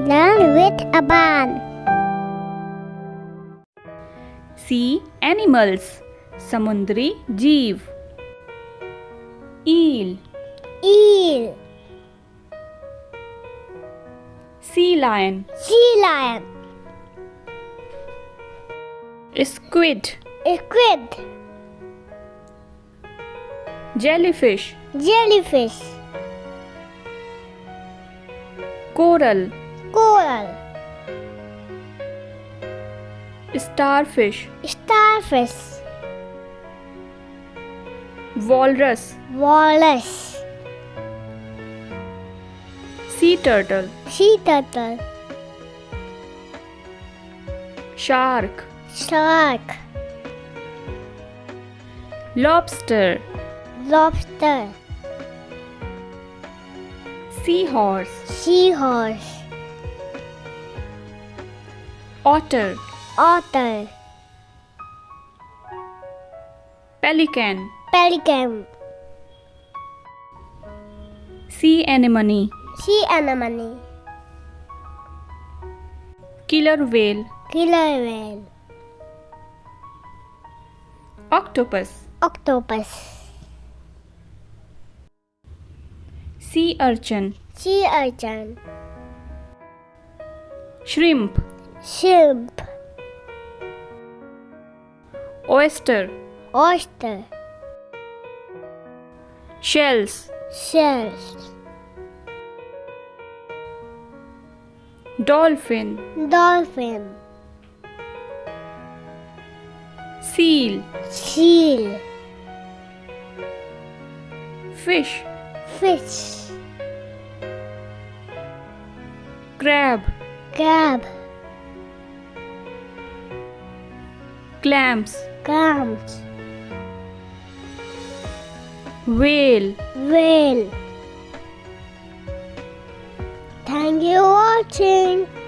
Learn with Abaan. Sea animals. समुद्री जीव. eel. Eel. Sea lion. Sea lion. Squid. Squid. Jellyfish. Jellyfish. Coral. Coral. Starfish. Starfish. Walrus. Walrus. Sea turtle. Sea turtle. Shark. Shark. Lobster. Lobster. Seahorse. Seahorse. Otter. Otter. Pelican. Pelican. Sea anemone. Sea anemone. Killer whale. Killer whale. Octopus. Octopus. Sea urchin. Sea urchin. Shrimp. Shrimp. Oyster. Oyster. Shells. Shells. Dolphin. Dolphin. Seal. Seal. Fish. Fish. Crab. Crab. Clams. Clams. Whale. Whale. Thank you for watching.